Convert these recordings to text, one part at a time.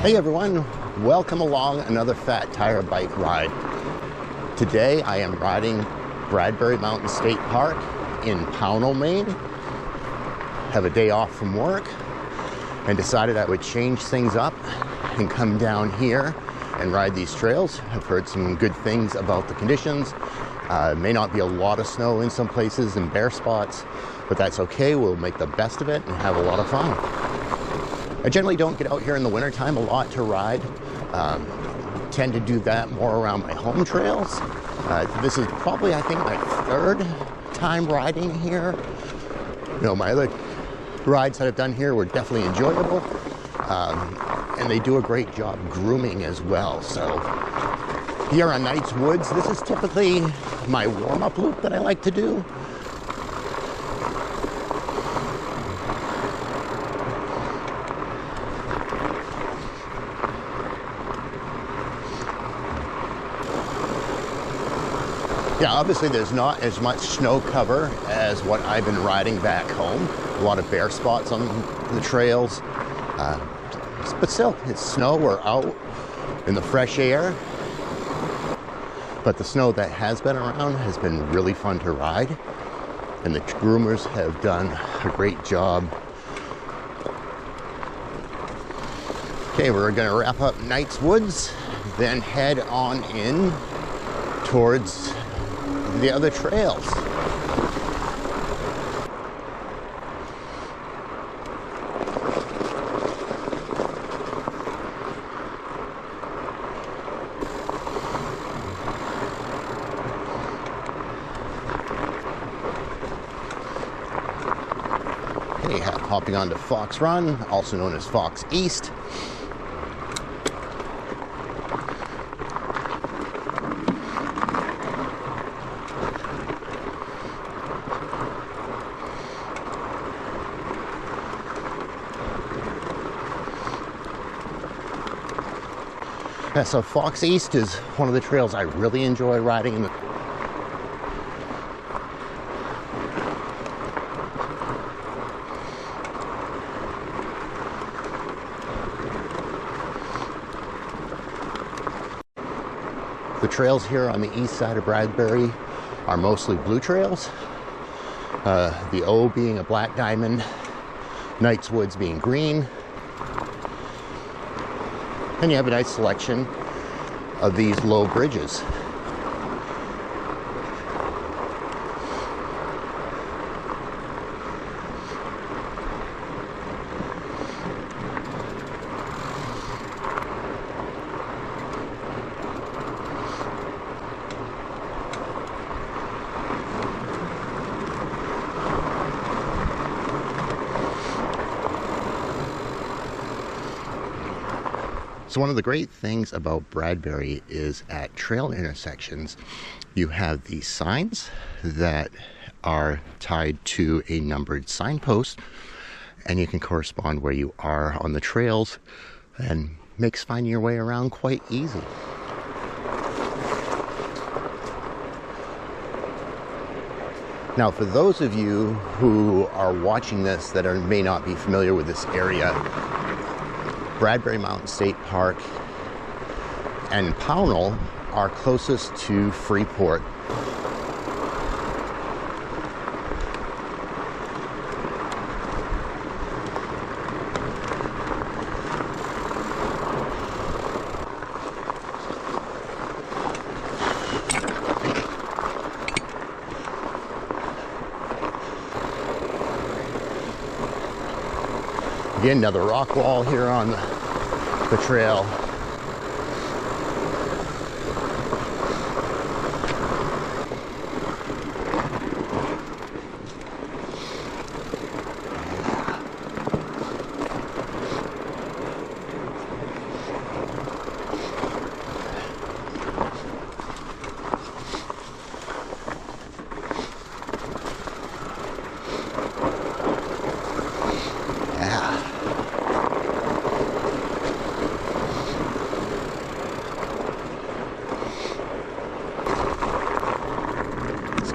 Hey everyone, welcome along another Fat Tire bike ride. Today I am riding Bradbury Mountain State Park in Pownell, Maine. Have a day off from work and decided I would change things up and come down here and ride these trails. I've heard some good things about the conditions. May not be a lot of snow in some places and bare spots, but that's okay. We'll make the best of it and have a lot of fun. I generally don't get out here in the wintertime a lot to ride. Tend to do that more around my home trails. This is probably, I think, my third time riding here. You know, my other rides that I've done here were definitely enjoyable. And they do a great job grooming as well. So here on Knight's Woods, this is typically my warm-up loop that I like to do. Yeah, obviously there's not as much snow cover as what I've been riding back home. A lot of bare spots on the trails. But still, it's snow. We're out in the fresh air. But the snow that has been around has been really fun to ride. And the groomers have done a great job. Okay, we're going to wrap up Knight's Woods, then head on in towards the other trails. Okay, hopping onto Fox Run, also known as Fox East. Yeah, so Fox East is one of the trails I really enjoy riding in the trails here on the east side of Bradbury are mostly blue trails. The O being a black diamond, Knight's Woods being green. And you have a nice selection of these low bridges. So one of the great things about Bradbury is at trail intersections, you have these signs that are tied to a numbered signpost, and you can correspond where you are on the trails, and makes finding your way around quite easy. Now, for those of you who are watching this that may not be familiar with this area, Bradbury Mountain State Park and Pownell are closest to Freeport. Again, another rock wall here on the trail.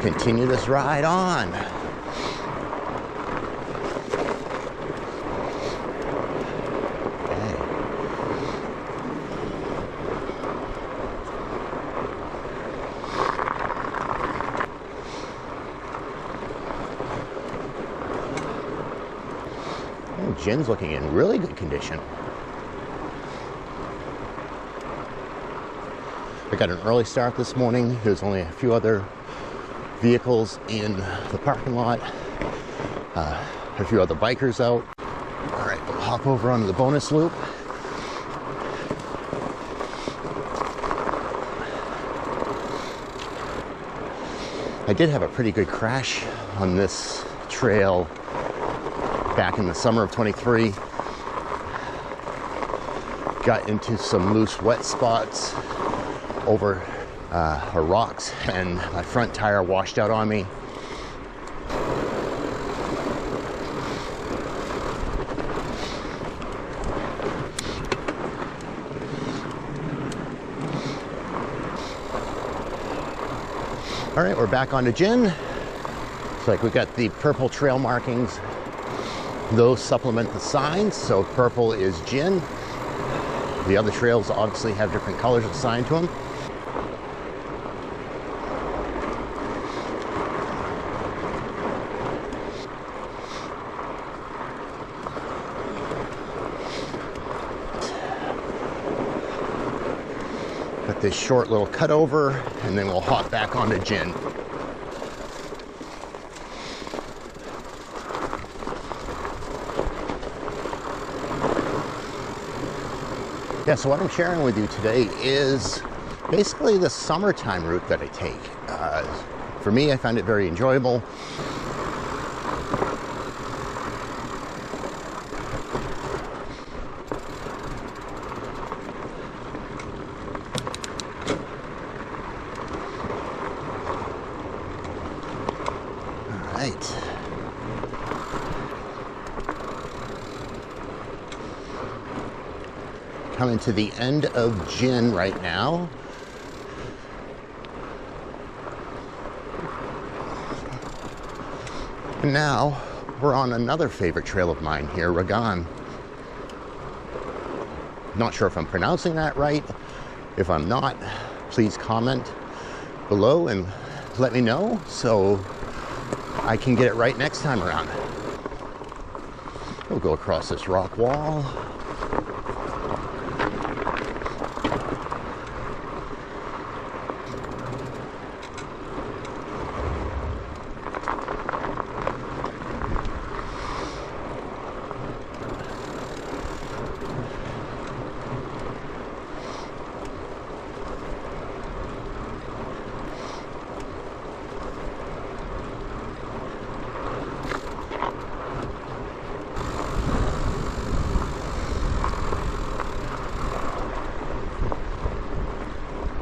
Continue this ride on. Okay. Ginn's looking in really good condition. I got an early start this morning. There's only a few other vehicles in the parking lot. A few other bikers out. All right, we'll hop over onto the bonus loop. I did have a pretty good crash on this trail back in the summer of 23. Got into some loose wet spots over rocks, and my front tire washed out on me. All right, we're back onto Ginn. It's like we got the purple trail markings. Those supplement the signs, so purple is Ginn. The other trails obviously have different colors assigned to them. Got this short little cutover, and then we'll hop back onto Ginn. Yeah, so what I'm sharing with you today is basically the summertime route that I take. For me, I find it very enjoyable. All right. Coming to the end of Ginn right now. And now we're on another favorite trail of mine here, Ragan. Not sure if I'm pronouncing that right. If I'm not, please comment below and let me know so I can get it right next time around. We'll go across this rock wall.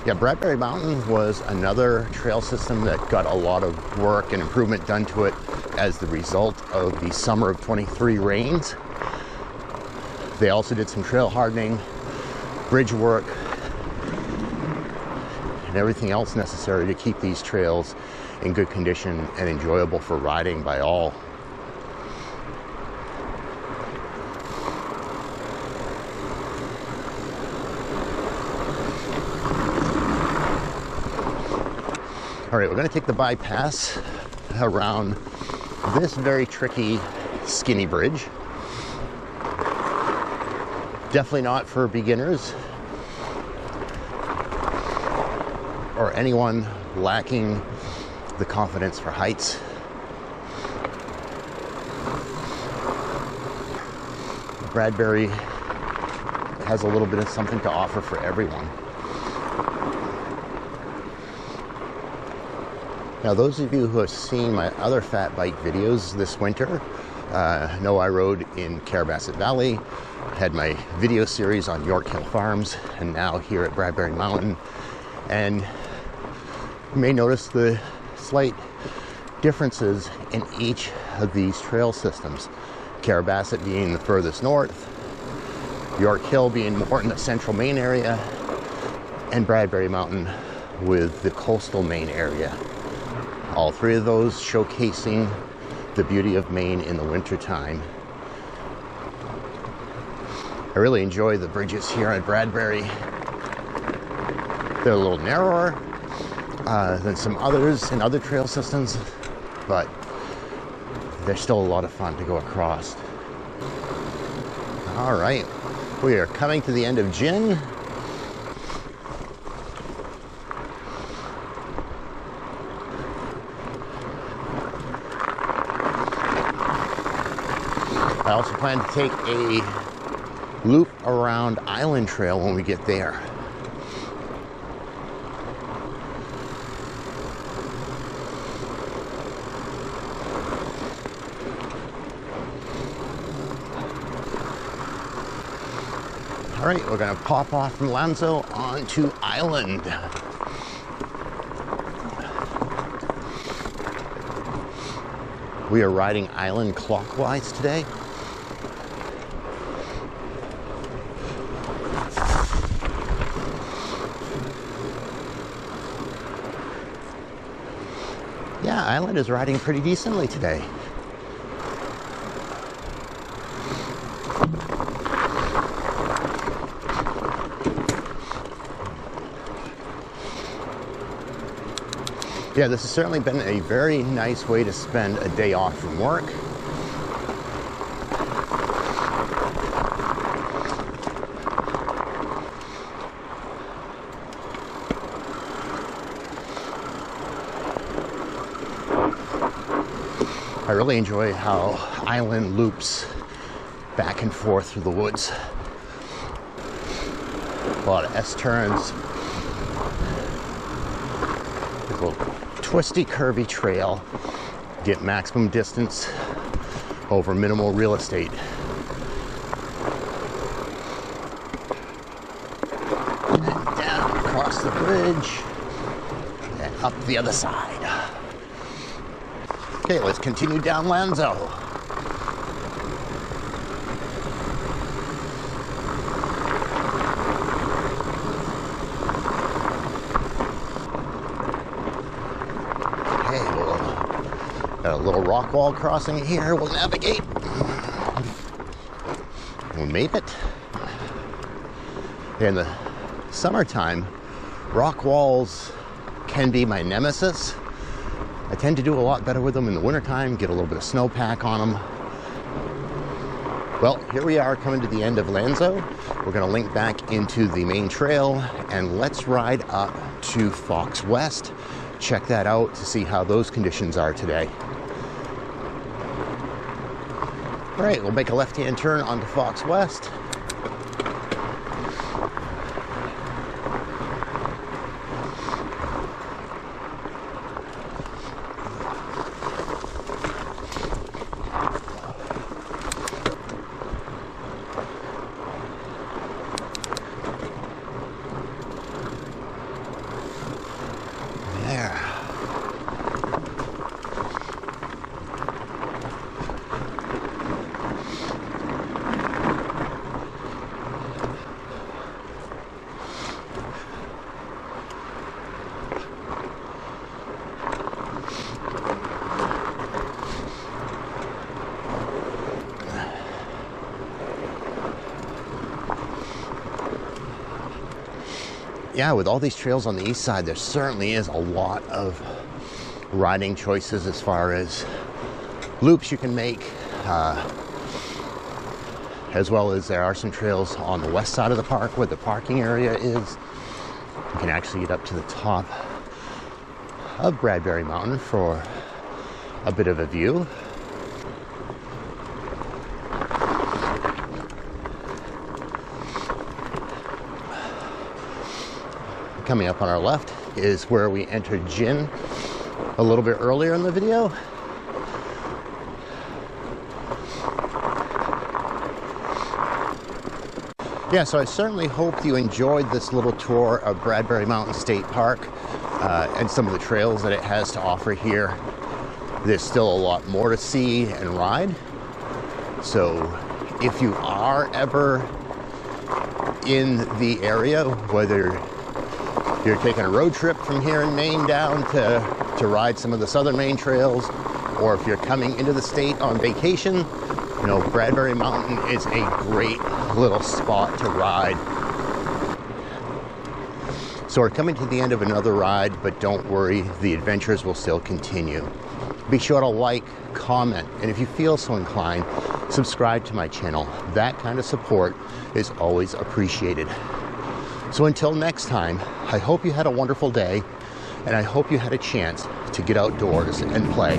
Yeah, Bradbury Mountain was another trail system that got a lot of work and improvement done to it as the result of the summer of 23 rains. They also did some trail hardening, bridge work, and everything else necessary to keep these trails in good condition and enjoyable for riding by all. All right, we're going to take the bypass around this very tricky, skinny bridge. Definitely not for beginners or anyone lacking the confidence for heights. Bradbury has a little bit of something to offer for everyone. Now, those of you who have seen my other fat bike videos this winter know I rode in Carabasset Valley, had my video series on York Hill Farms, and now here at Bradbury Mountain. And you may notice the slight differences in each of these trail systems. Carabasset being the furthest north, York Hill being more in the central Maine area, and Bradbury Mountain with the coastal Maine area. All three of those showcasing the beauty of Maine in the wintertime. I really enjoy the bridges here at Bradbury. They're a little narrower than some others in other trail systems, but they're still a lot of fun to go across. All right, we are coming to the end of Ginn. I also plan to take a loop around Island Trail when we get there. All right, we're gonna pop off from Lanzo onto Island. We are riding Island clockwise today. Yeah, Island is riding pretty decently today. Yeah, this has certainly been a very nice way to spend a day off from work. I really enjoy how Island loops back and forth through the woods. A lot of S-turns. A little twisty, curvy trail. Get maximum distance over minimal real estate. And down across the bridge and up the other side. Okay, let's continue down Lanzo. Okay, got a little rock wall crossing here. We'll navigate. We made it. In the summertime, rock walls can be my nemesis. I tend to do a lot better with them in the wintertime, get a little bit of snowpack on them. Well, here we are coming to the end of Lanzo. We're gonna link back into the main trail and let's ride up to Fox West. Check that out to see how those conditions are today. All right, we'll make a left-hand turn onto Fox West. Yeah, with all these trails on the east side, there certainly is a lot of riding choices as far as loops you can make, as well as there are some trails on the west side of the park where the parking area is. You can actually get up to the top of Bradbury Mountain for a bit of a view. Coming up on our left is where we entered Ginn a little bit earlier in the video. Yeah, so I certainly hope you enjoyed this little tour of Bradbury Mountain State Park and some of the trails that it has to offer here. There's still a lot more to see and ride. So if you are ever in the area, whether you're taking a road trip from here in Maine down to ride some of the southern Maine trails, or if you're coming into the state on vacation, you know, Bradbury Mountain is a great little spot to ride. So we're coming to the end of another ride, but don't worry, the adventures will still continue. Be sure to like, comment, and if you feel so inclined, subscribe to my channel. That kind of support is always appreciated. So until next time, I hope you had a wonderful day, and I hope you had a chance to get outdoors and play.